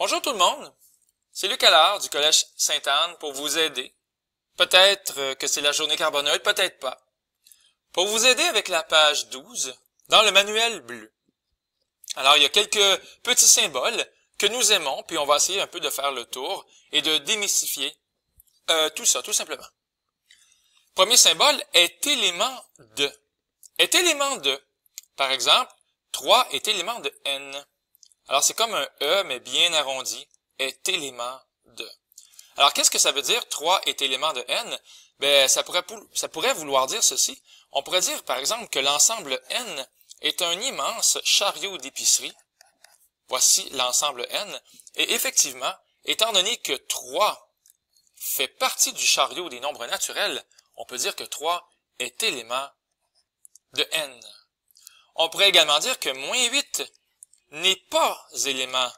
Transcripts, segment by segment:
Bonjour tout le monde, c'est Luc Allard du Collège Sainte-Anne pour vous aider. Peut-être que c'est la journée carboneuil, peut-être pas. Pour vous aider avec la page 12, dans le manuel bleu. Alors, il y a quelques petits symboles que nous aimons, puis on va essayer un peu de faire le tour et de démystifier tout ça, tout simplement. Premier symbole est élément de. Est élément de. Par exemple, 3 est élément de n. Alors, c'est comme un E, mais bien arrondi, est élément de. Alors, qu'est-ce que ça veut dire 3 est élément de n? Ben, ça pourrait vouloir dire ceci. On pourrait dire, par exemple, que l'ensemble n est un immense chariot d'épicerie. Voici l'ensemble n. Et effectivement, étant donné que 3 fait partie du chariot des nombres naturels, on peut dire que 3 est élément de n. On pourrait également dire que moins 8 n'est pas élément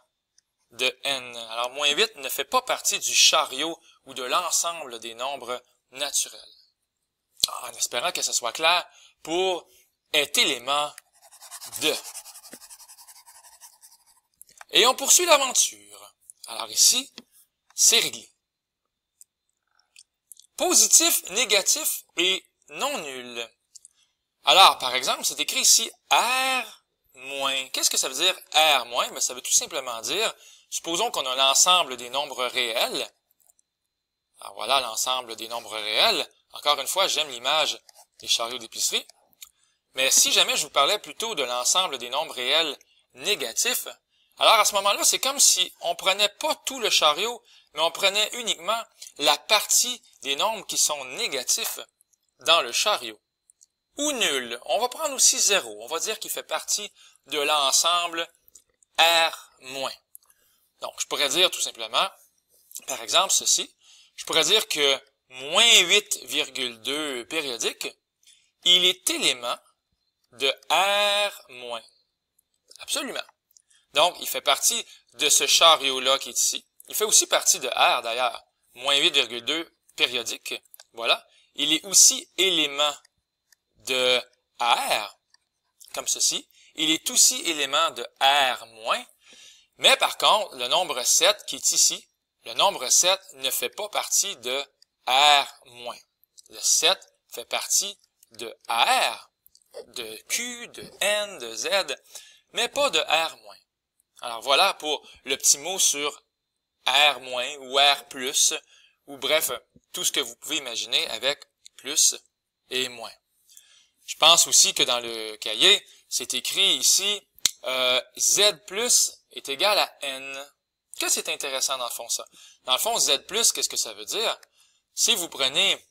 de n. Alors, moins 8 ne fait pas partie du chariot ou de l'ensemble des nombres naturels. En espérant que ce soit clair pour est élément de. Et on poursuit l'aventure. Alors ici, c'est réglé. Positif, négatif et non nul. Alors, par exemple, c'est écrit ici R-. Qu'est-ce que ça veut dire R-? Ben, ça veut tout simplement dire, supposons qu'on a l'ensemble des nombres réels. Alors voilà l'ensemble des nombres réels. Encore une fois, j'aime l'image des chariots d'épicerie. Mais si jamais je vous parlais plutôt de l'ensemble des nombres réels négatifs, alors à ce moment-là, c'est comme si on prenait pas tout le chariot, mais on prenait uniquement la partie des nombres qui sont négatifs dans le chariot. Ou nul. On va prendre aussi 0. On va dire qu'il fait partie de l'ensemble R-. Donc, je pourrais dire tout simplement, par exemple, ceci. Je pourrais dire que moins 8,2 périodique, il est élément de R-. Absolument. Donc, il fait partie de ce chariot-là qui est ici. Il fait aussi partie de R, d'ailleurs. Moins 8,2 périodique. Voilà. Il est aussi élément de R, comme ceci. Il est aussi élément de R-. Mais par contre, le nombre 7 qui est ici, le nombre 7 ne fait pas partie de R-. Le 7 fait partie de R, de Q, de N, de Z, mais pas de R-. Alors voilà pour le petit mot sur R- ou R+, ou bref, tout ce que vous pouvez imaginer avec plus et moins. Je pense aussi que dans le cahier, c'est écrit ici Z+ est égal à N. Que c'est intéressant dans le fond ça? Dans le fond, Z+, qu'est-ce que ça veut dire? Si vous prenez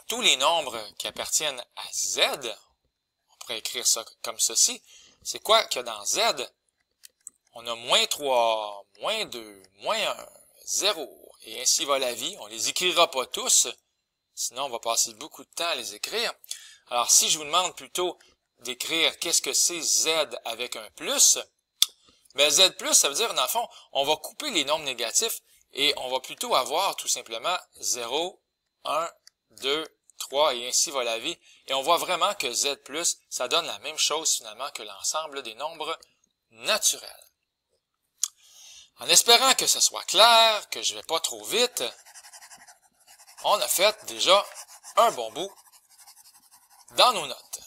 tous les nombres qui appartiennent à Z, on pourrait écrire ça comme ceci. C'est quoi qu'il y a dans Z? On a moins 3, moins 2, moins 1, 0, et ainsi va la vie. On les écrira pas tous, sinon on va passer beaucoup de temps à les écrire. Alors, si je vous demande plutôt d'écrire qu'est-ce que c'est Z avec un plus, ben Z+, ça veut dire, dans le fond, on va couper les nombres négatifs et on va plutôt avoir tout simplement 0, 1, 2, 3 et ainsi va la vie. Et on voit vraiment que Z+, ça donne la même chose finalement que l'ensemble des nombres naturels. En espérant que ce soit clair, que je ne vais pas trop vite, on a fait déjà un bon bout dans nos notes.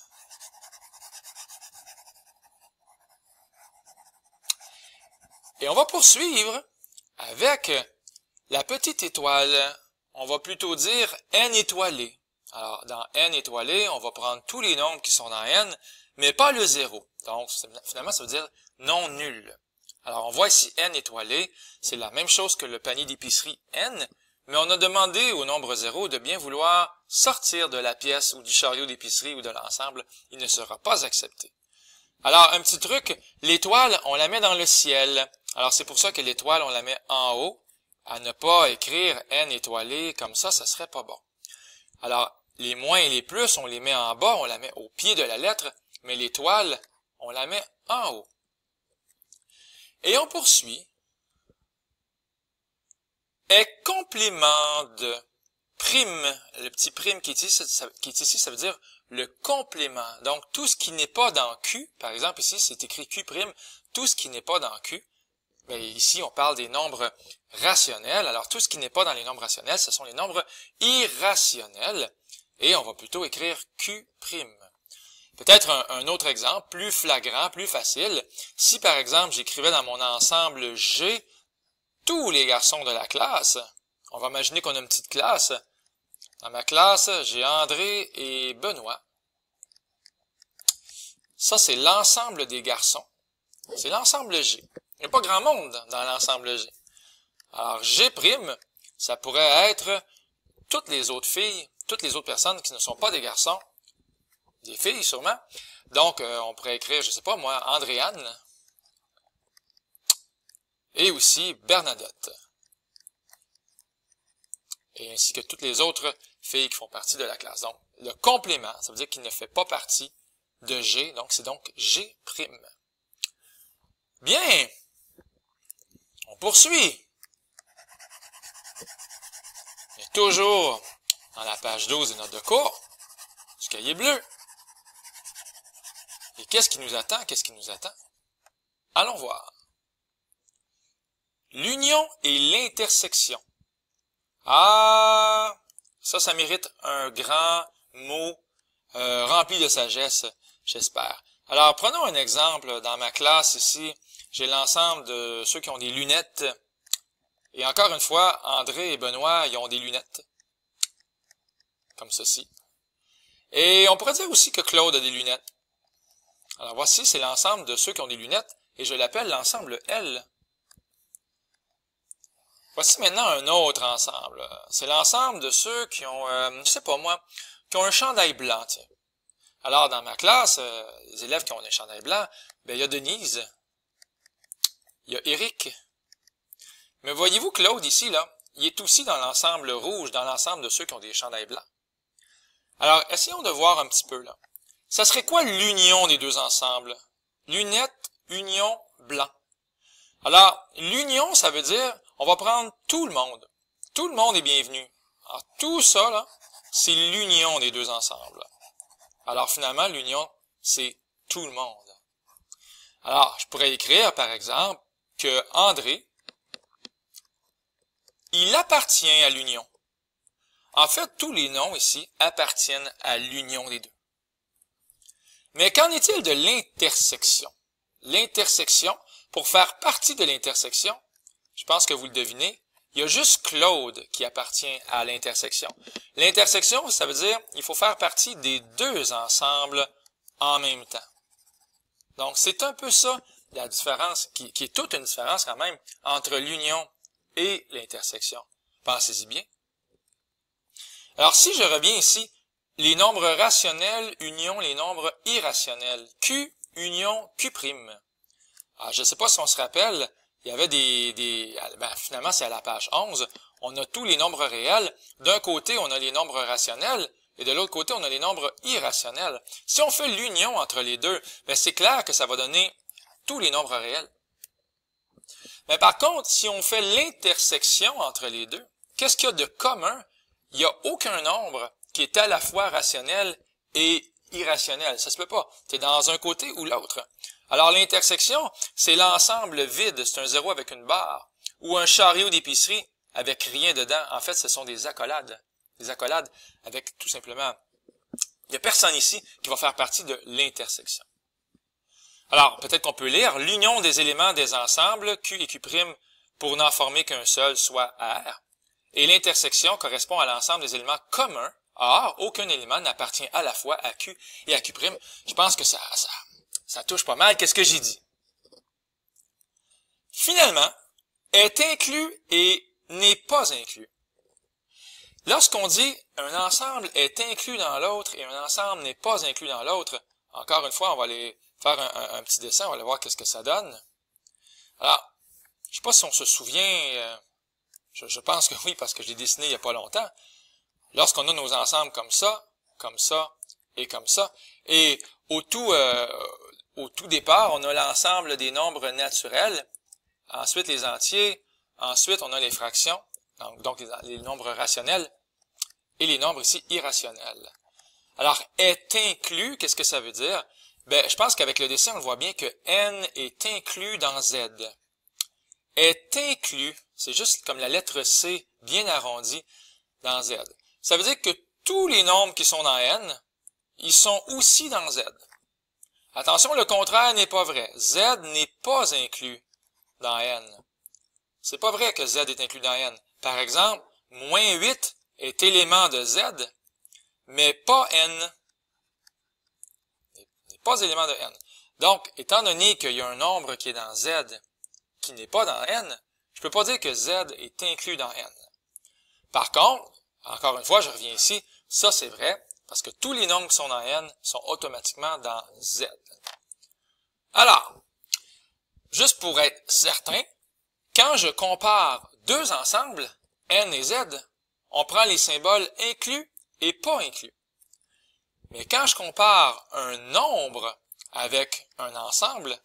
Et on va poursuivre avec la petite étoile. On va plutôt dire n étoilé. Alors, dans n étoilé, on va prendre tous les nombres qui sont dans n, mais pas le 0. Donc, finalement, ça veut dire non nul. Alors, on voit ici n étoilé, c'est la même chose que le panier d'épicerie n, mais on a demandé au nombre 0 de bien vouloir sortir de la pièce ou du chariot d'épicerie ou de l'ensemble. Il ne sera pas accepté. Alors, un petit truc, l'étoile, on la met dans le ciel. Alors, c'est pour ça que l'étoile, on la met en haut, à ne pas écrire n étoilé, comme ça serait pas bon. Alors, les moins et les plus, on les met en bas, on la met au pied de la lettre, mais l'étoile, on la met en haut. Et on poursuit. Est complément de prime. Le petit prime qui est ici, ça veut dire le complément. Donc, tout ce qui n'est pas dans Q, par exemple ici, c'est écrit Q', tout ce qui n'est pas dans Q, Mais ici, on parle des nombres rationnels. Alors, tout ce qui n'est pas dans les nombres rationnels, ce sont les nombres irrationnels. Et on va plutôt écrire Q'. Peut-être un autre exemple, plus flagrant, plus facile. Si, par exemple, j'écrivais dans mon ensemble G tous les garçons de la classe, on va imaginer qu'on a une petite classe. Dans ma classe, j'ai André et Benoît. Ça, c'est l'ensemble des garçons. C'est l'ensemble G. Il n'y a pas grand monde dans l'ensemble G. Alors, G', ça pourrait être toutes les autres filles, toutes les autres personnes qui ne sont pas des garçons, des filles sûrement. Donc, on pourrait écrire, je sais pas moi, Andréane et aussi Bernadette. Et ainsi que toutes les autres filles qui font partie de la classe. Donc, le complément, ça veut dire qu'il ne fait pas partie de G, donc c'est donc G'. Bien, on poursuit. On est toujours dans la page 12 des notes de cours, du cahier bleu. Et qu'est-ce qui nous attend? Qu'est-ce qui nous attend? Allons voir. L'union et l'intersection. Ah, ça mérite un grand mot rempli de sagesse, j'espère. Alors, prenons un exemple. Dans ma classe ici, j'ai l'ensemble de ceux qui ont des lunettes. Et encore une fois, André et Benoît, ils ont des lunettes. Comme ceci. Et on pourrait dire aussi que Claude a des lunettes. Alors voici, c'est l'ensemble de ceux qui ont des lunettes, et je l'appelle l'ensemble L. Voici maintenant un autre ensemble. C'est l'ensemble de ceux qui ont, je sais pas moi, qui ont un chandail blanc, tiens. Alors, dans ma classe, les élèves qui ont un chandail blanc, ben, il y a Denise, il y a Éric. Mais voyez-vous, Claude, ici, là, il est aussi dans l'ensemble rouge, dans l'ensemble de ceux qui ont des chandails blancs. Alors, essayons de voir un petit peu, là. Ça serait quoi l'union des deux ensembles? Lunettes, union, blanc. Alors, l'union, ça veut dire, on va prendre tout le monde. Tout le monde est bienvenu. Alors, tout ça, là, c'est l'union des deux ensembles. Alors, finalement, l'union, c'est tout le monde. Alors, je pourrais écrire, par exemple, que André, il appartient à l'union. En fait, tous les noms ici appartiennent à l'union des deux. Mais qu'en est-il de l'intersection? L'intersection, pour faire partie de l'intersection, je pense que vous le devinez, il y a juste Claude qui appartient à l'intersection. L'intersection, ça veut dire il faut faire partie des deux ensembles en même temps. Donc, c'est un peu ça, la différence, qui est toute une différence quand même, entre l'union et l'intersection. Pensez-y bien. Alors, si je reviens ici, les nombres rationnels, union les nombres irrationnels. Q, union, Q'. Alors, je ne sais pas si on se rappelle, il y avait finalement, c'est à la page 11, on a tous les nombres réels. D'un côté, on a les nombres rationnels, et de l'autre côté, on a les nombres irrationnels. Si on fait l'union entre les deux, c'est clair que ça va donner tous les nombres réels. Mais par contre, si on fait l'intersection entre les deux, qu'est-ce qu'il y a de commun? Il n'y a aucun nombre qui est à la fois rationnel et irrationnel. Ça se peut pas. C'est dans un côté ou l'autre. Alors, l'intersection, c'est l'ensemble vide. C'est un zéro avec une barre. Ou un chariot d'épicerie avec rien dedans. En fait, ce sont des accolades. Des accolades avec tout simplement... Il n'y a personne ici qui va faire partie de l'intersection. Alors, peut-être qu'on peut lire l'union des éléments des ensembles Q et Q' pour n'en former qu'un seul, soit R. Et l'intersection correspond à l'ensemble des éléments communs. Or, aucun élément n'appartient à la fois à Q et à Q'. Je pense que ça touche pas mal. Qu'est-ce que j'ai dit? Finalement, est inclus et n'est pas inclus. Lorsqu'on dit un ensemble est inclus dans l'autre et un ensemble n'est pas inclus dans l'autre, encore une fois, on va aller faire un petit dessin, on va aller voir qu'est-ce que ça donne. Alors, je sais pas si on se souvient, je pense que oui, parce que je l'ai dessiné il y a pas longtemps. Lorsqu'on a nos ensembles comme ça et comme ça, et au tout départ, on a l'ensemble des nombres naturels, ensuite les entiers, ensuite on a les fractions, donc les nombres rationnels, et les nombres ici irrationnels. Alors, est inclus, qu'est-ce que ça veut dire? Je pense qu'avec le dessin, on voit bien que n est inclus dans z. est inclus, c'est juste comme la lettre C bien arrondie dans Z. Ça veut dire que tous les nombres qui sont dans N, ils sont aussi dans Z. Attention, le contraire n'est pas vrai. Z n'est pas inclus dans N. C'est pas vrai que Z est inclus dans N. Par exemple, moins 8 est élément de Z, mais pas N. N'est pas élément de N. Donc, étant donné qu'il y a un nombre qui est dans Z qui n'est pas dans N, je peux pas dire que Z est inclus dans N. Par contre, encore une fois, je reviens ici, ça c'est vrai, parce que tous les nombres qui sont dans N sont automatiquement dans Z. Alors, juste pour être certain, quand je compare deux ensembles, N et Z, on prend les symboles inclus et pas inclus. Mais quand je compare un nombre avec un ensemble,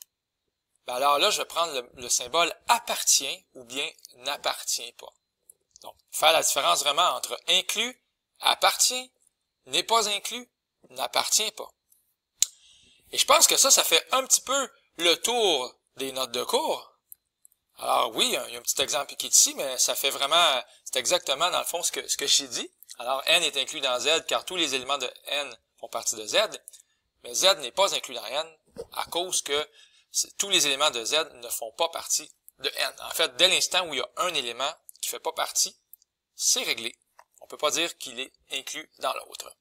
ben alors là, je vais prendre le symbole appartient ou bien n'appartient pas. Donc, faire la différence vraiment entre inclus, appartient, n'est pas inclus, n'appartient pas. Et je pense que ça fait un petit peu le tour des notes de cours. Alors oui, il y a un petit exemple qui est ici, mais ça fait vraiment, c'est exactement dans le fond ce que j'ai dit. Alors N est inclus dans Z car tous les éléments de N font partie de Z, mais Z n'est pas inclus dans N à cause que tous les éléments de Z ne font pas partie de N. En fait, dès l'instant où il y a un élément qui fait pas partie, c'est réglé. On peut pas dire qu'il est inclus dans l'autre.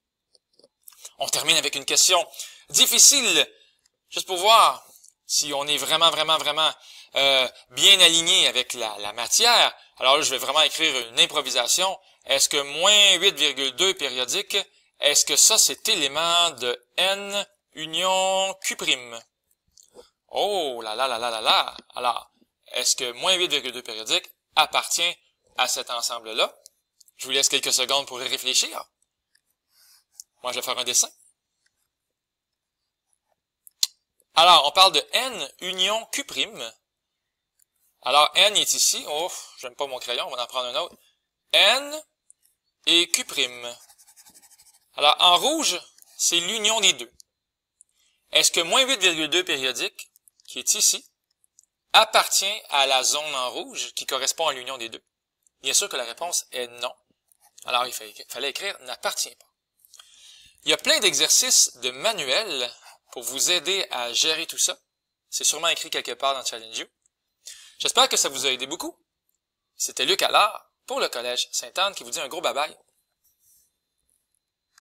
On termine avec une question difficile, juste pour voir si on est vraiment bien aligné avec la matière. Alors là, je vais vraiment écrire une improvisation. Est-ce que moins 8,2 périodique, est-ce que ça c'est élément de N union Q'? Oh là là là là là là! Alors, est-ce que moins 8,2 périodique appartient à cet ensemble-là? Je vous laisse quelques secondes pour y réfléchir. Moi, je vais faire un dessin. Alors, on parle de N union Q'. Alors, N est ici. Oh, j'aime pas mon crayon, on va en prendre un autre. N et Q'. Alors, en rouge, c'est l'union des deux. Est-ce que moins 8,2 périodique, qui est ici, appartient à la zone en rouge qui correspond à l'union des deux? Bien sûr que la réponse est non. Alors, il fallait écrire n'appartient pas. Il y a plein d'exercices de manuel pour vous aider à gérer tout ça. C'est sûrement écrit quelque part dans Challenge You. J'espère que ça vous a aidé beaucoup. C'était Luc Allard pour le Collège Sainte-Anne qui vous dit un gros bye-bye.